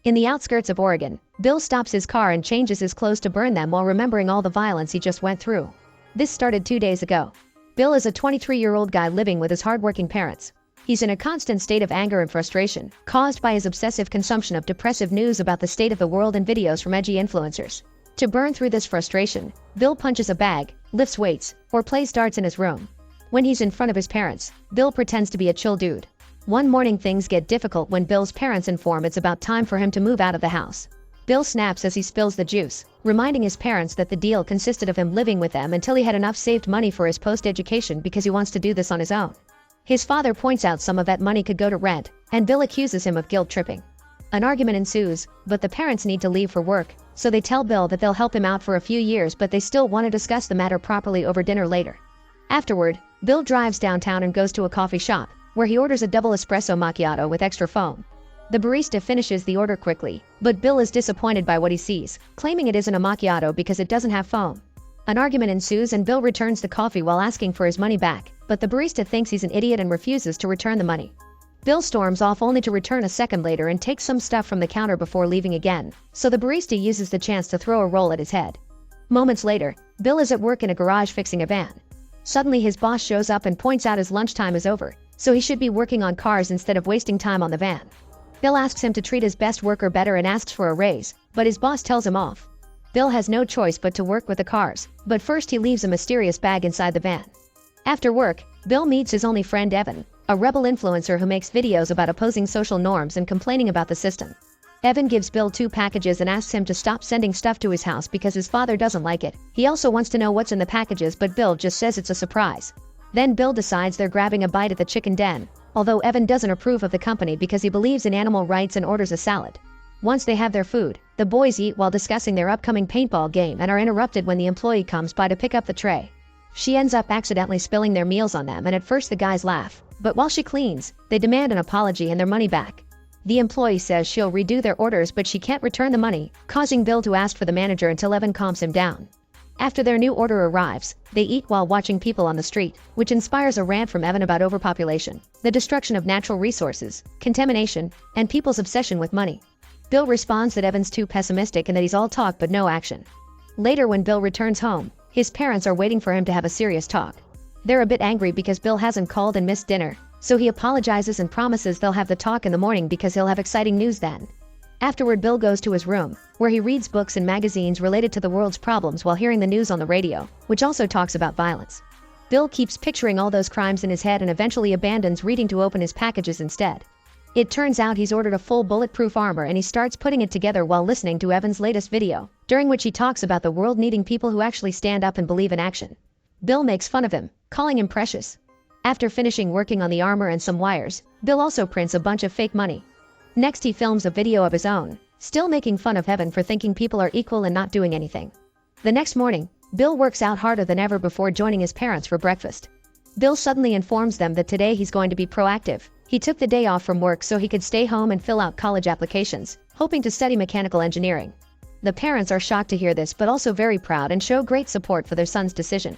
In the outskirts of Oregon, Bill stops his car and changes his clothes to burn them while remembering all the violence he just went through. This started 2 days ago. Bill is a 23-year-old guy living with his hardworking parents. He's in a constant state of anger and frustration, caused by his obsessive consumption of depressive news about the state of the world and videos from edgy influencers. To burn through this frustration, Bill punches a bag, lifts weights, or plays darts in his room. When he's in front of his parents, Bill pretends to be a chill dude. One morning things get difficult when Bill's parents inform it's about time for him to move out of the house. Bill snaps as he spills the juice, reminding his parents that the deal consisted of him living with them until he had enough saved money for his post-education because he wants to do this on his own. His father points out some of that money could go to rent, and Bill accuses him of guilt tripping. An argument ensues, but the parents need to leave for work, so they tell Bill that they'll help him out for a few years, but they still want to discuss the matter properly over dinner later. Afterward, Bill drives downtown and goes to a coffee shop, where he orders a double espresso macchiato with extra foam. The barista finishes the order quickly, but Bill is disappointed by what he sees, claiming it isn't a macchiato because it doesn't have foam. An argument ensues and Bill returns the coffee while asking for his money back, but the barista thinks he's an idiot and refuses to return the money. Bill storms off only to return a second later and takes some stuff from the counter before leaving again, so the barista uses the chance to throw a roll at his head. Moments later, Bill is at work in a garage fixing a van. Suddenly his boss shows up and points out his lunchtime is over, so he should be working on cars instead of wasting time on the van. Bill asks him to treat his best worker better and asks for a raise, but his boss tells him off. Bill has no choice but to work with the cars, but first he leaves a mysterious bag inside the van. After work, Bill meets his only friend Evan, a rebel influencer who makes videos about opposing social norms and complaining about the system. Evan gives Bill 2 packages and asks him to stop sending stuff to his house because his father doesn't like it. He also wants to know what's in the packages, but Bill just says it's a surprise. Then Bill decides they're grabbing a bite at the chicken den, although Evan doesn't approve of the company because he believes in animal rights and orders a salad. Once they have their food, the boys eat while discussing their upcoming paintball game and are interrupted when the employee comes by to pick up the tray. She ends up accidentally spilling their meals on them, and at first the guys laugh, but while she cleans, they demand an apology and their money back. The employee says she'll redo their orders, but she can't return the money, causing Bill to ask for the manager until Evan calms him down. After their new order arrives, they eat while watching people on the street, which inspires a rant from Evan about overpopulation, the destruction of natural resources, contamination, and people's obsession with money. Bill responds that Evan's too pessimistic and that he's all talk but no action. Later when Bill returns home, his parents are waiting for him to have a serious talk. They're a bit angry because Bill hasn't called and missed dinner, so he apologizes and promises they'll have the talk in the morning because he'll have exciting news then. Afterward, Bill goes to his room, where he reads books and magazines related to the world's problems while hearing the news on the radio, which also talks about violence. Bill keeps picturing all those crimes in his head and eventually abandons reading to open his packages instead. It turns out he's ordered a full bulletproof armor and he starts putting it together while listening to Evan's latest video, during which he talks about the world needing people who actually stand up and believe in action. Bill makes fun of him, calling him precious. After finishing working on the armor and some wires, Bill also prints a bunch of fake money. Next he films a video of his own, still making fun of Evan for thinking people are equal and not doing anything. The next morning, Bill works out harder than ever before joining his parents for breakfast. Bill suddenly informs them that today he's going to be proactive. He took the day off from work so he could stay home and fill out college applications, hoping to study mechanical engineering. The parents are shocked to hear this but also very proud and show great support for their son's decision.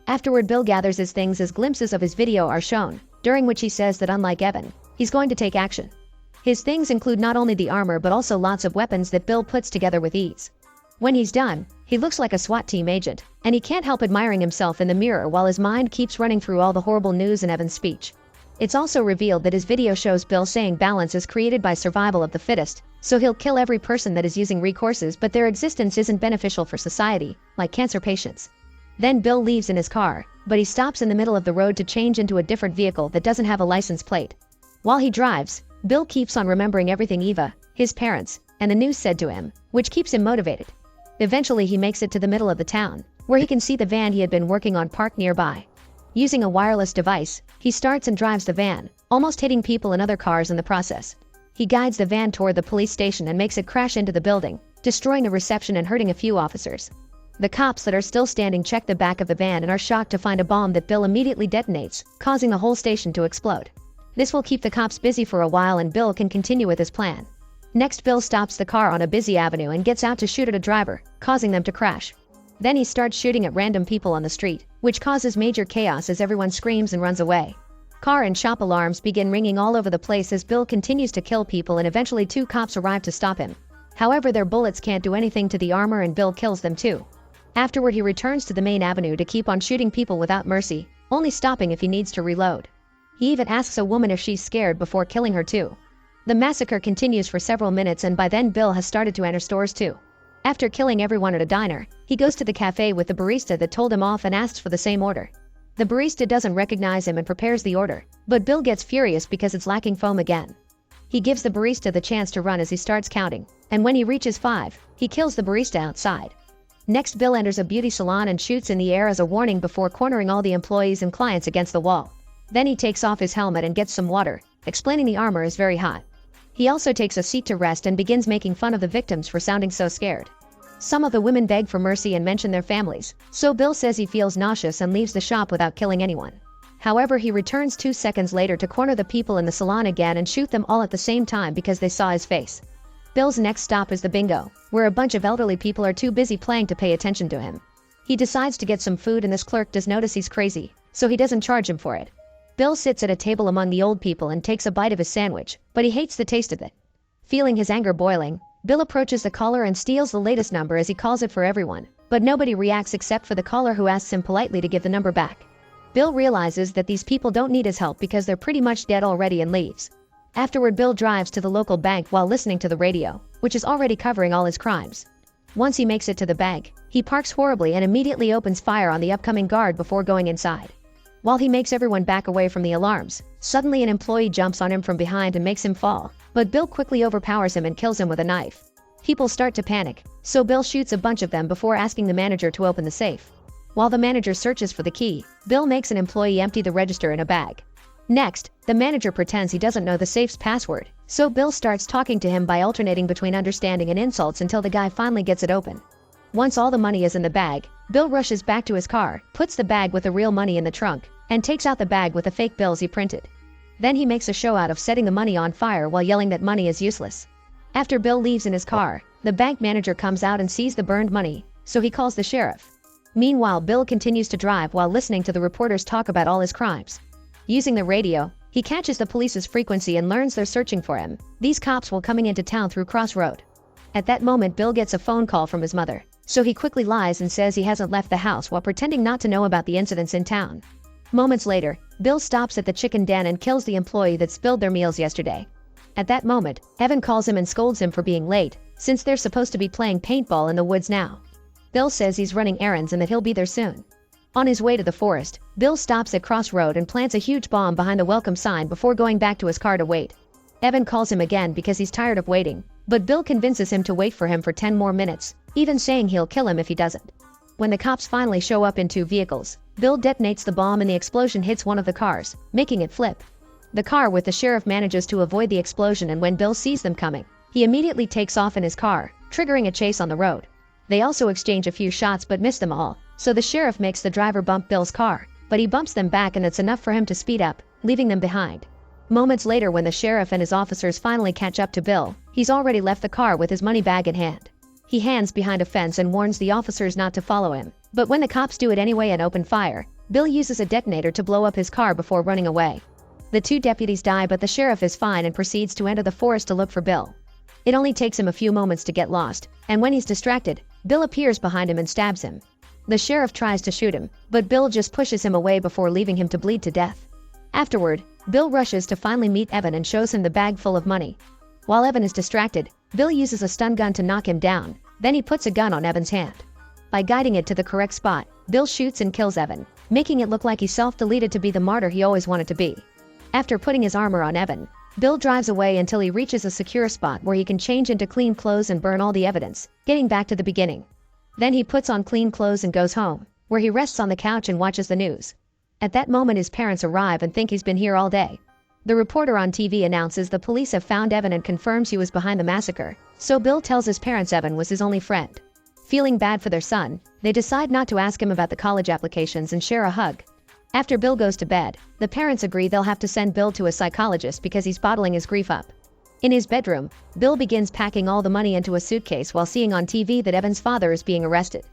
Afterward, Bill gathers his things as glimpses of his video are shown, during which he says that unlike Evan, he's going to take action. His things include not only the armor but also lots of weapons that Bill puts together with ease. When he's done, he looks like a SWAT team agent, and he can't help admiring himself in the mirror while his mind keeps running through all the horrible news in Evan's speech. It's also revealed that his video shows Bill saying balance is created by survival of the fittest, so he'll kill every person that is using recourses but their existence isn't beneficial for society, like cancer patients. Then Bill leaves in his car, but he stops in the middle of the road to change into a different vehicle that doesn't have a license plate. While he drives, Bill keeps on remembering everything Eva, his parents, and the news said to him, which keeps him motivated. Eventually he makes it to the middle of the town, where he can see the van he had been working on parked nearby. Using a wireless device, he starts and drives the van, almost hitting people and other cars in the process. He guides the van toward the police station and makes it crash into the building, destroying the reception and hurting a few officers. The cops that are still standing check the back of the van and are shocked to find a bomb that Bill immediately detonates, causing the whole station to explode. This will keep the cops busy for a while and Bill can continue with his plan. Next, Bill stops the car on a busy avenue and gets out to shoot at a driver, causing them to crash. Then he starts shooting at random people on the street, which causes major chaos as everyone screams and runs away. Car and shop alarms begin ringing all over the place as Bill continues to kill people, and eventually 2 cops arrive to stop him. However, their bullets can't do anything to the armor and Bill kills them too. Afterward, he returns to the main avenue to keep on shooting people without mercy, only stopping if he needs to reload. He even asks a woman if she's scared before killing her too. The massacre continues for several minutes, and by then Bill has started to enter stores too. After killing everyone at a diner, he goes to the cafe with the barista that told him off and asks for the same order. The barista doesn't recognize him and prepares the order, but Bill gets furious because it's lacking foam again. He gives the barista the chance to run as he starts counting, and when he reaches 5, he kills the barista outside. Next, Bill enters a beauty salon and shoots in the air as a warning before cornering all the employees and clients against the wall. Then he takes off his helmet and gets some water, explaining the armor is very hot. He also takes a seat to rest and begins making fun of the victims for sounding so scared. Some of the women beg for mercy and mention their families, so Bill says he feels nauseous and leaves the shop without killing anyone. However, he returns 2 seconds later to corner the people in the salon again and shoot them all at the same time because they saw his face. Bill's next stop is the bingo, where a bunch of elderly people are too busy playing to pay attention to him. He decides to get some food, and this clerk does notice he's crazy, so he doesn't charge him for it. Bill sits at a table among the old people and takes a bite of his sandwich, but he hates the taste of it. Feeling his anger boiling, Bill approaches the caller and steals the latest number as he calls it for everyone, but nobody reacts except for the caller, who asks him politely to give the number back. Bill realizes that these people don't need his help because they're pretty much dead already and leaves. Afterward, Bill drives to the local bank while listening to the radio, which is already covering all his crimes. Once he makes it to the bank, he parks horribly and immediately opens fire on the upcoming guard before going inside. While he makes everyone back away from the alarms, suddenly an employee jumps on him from behind and makes him fall, but Bill quickly overpowers him and kills him with a knife. People start to panic, so Bill shoots a bunch of them before asking the manager to open the safe. While the manager searches for the key, Bill makes an employee empty the register in a bag. Next, the manager pretends he doesn't know the safe's password, so Bill starts talking to him by alternating between understanding and insults until the guy finally gets it open. Once all the money is in the bag, Bill rushes back to his car, puts the bag with the real money in the trunk, and takes out the bag with the fake bills he printed. Then he makes a show out of setting the money on fire while yelling that money is useless. After Bill leaves in his car, the bank manager comes out and sees the burned money, so he calls the sheriff. Meanwhile, Bill continues to drive while listening to the reporters talk about all his crimes. Using the radio, he catches the police's frequency and learns they're searching for him. These cops were coming into town through Cross Road. At that moment, Bill gets a phone call from his mother, so he quickly lies and says he hasn't left the house while pretending not to know about the incidents in town. Moments later, Bill stops at the chicken den and kills the employee that spilled their meals yesterday. At that moment, Evan calls him and scolds him for being late, since they're supposed to be playing paintball in the woods now. Bill says he's running errands and that he'll be there soon. On his way to the forest, Bill stops at Cross Road and plants a huge bomb behind the welcome sign before going back to his car to wait. Evan calls him again because he's tired of waiting, but Bill convinces him to wait for him for 10 more minutes, even saying he'll kill him if he doesn't. When the cops finally show up in 2 vehicles, Bill detonates the bomb and the explosion hits one of the cars, making it flip. The car with the sheriff manages to avoid the explosion, and when Bill sees them coming, he immediately takes off in his car, triggering a chase on the road. They also exchange a few shots but miss them all, so the sheriff makes the driver bump Bill's car, but he bumps them back and it's enough for him to speed up, leaving them behind. Moments later, when the sheriff and his officers finally catch up to Bill, he's already left the car with his money bag in hand. He hands behind a fence and warns the officers not to follow him, but when the cops do it anyway and open fire, Bill uses a detonator to blow up his car before running away. The 2 deputies die, but the sheriff is fine and proceeds to enter the forest to look for Bill. It only takes him a few moments to get lost, and when he's distracted, Bill appears behind him and stabs him. The sheriff tries to shoot him, but Bill just pushes him away before leaving him to bleed to death. Afterward, Bill rushes to finally meet Evan and shows him the bag full of money. While Evan is distracted, Bill uses a stun gun to knock him down, then he puts a gun on Evan's hand. By guiding it to the correct spot, Bill shoots and kills Evan, making it look like he self-deleted to be the martyr he always wanted to be. After putting his armor on Evan, Bill drives away until he reaches a secure spot where he can change into clean clothes and burn all the evidence, getting back to the beginning. Then he puts on clean clothes and goes home, where he rests on the couch and watches the news. At that moment, his parents arrive and think he's been here all day. The reporter on TV announces the police have found Evan and confirms he was behind the massacre, so Bill tells his parents Evan was his only friend. Feeling bad for their son, they decide not to ask him about the college applications and share a hug. After Bill goes to bed, the parents agree they'll have to send Bill to a psychologist because he's bottling his grief up. In his bedroom, Bill begins packing all the money into a suitcase while seeing on TV that Evan's father is being arrested.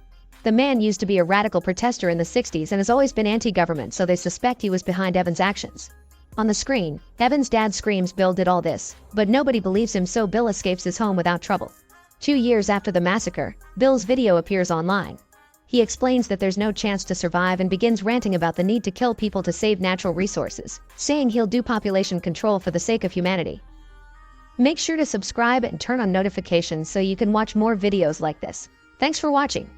The man used to be a radical protester in the 60s and has always been anti-government, so they suspect he was behind Evan's actions. On the screen, Evan's dad screams Bill did all this, but nobody believes him, so Bill escapes his home without trouble. 2 years after the massacre, Bill's video appears online. He explains that there's no chance to survive and begins ranting about the need to kill people to save natural resources, saying he'll do population control for the sake of humanity. Make sure to subscribe and turn on notifications so you can watch more videos like this. Thanks for watching.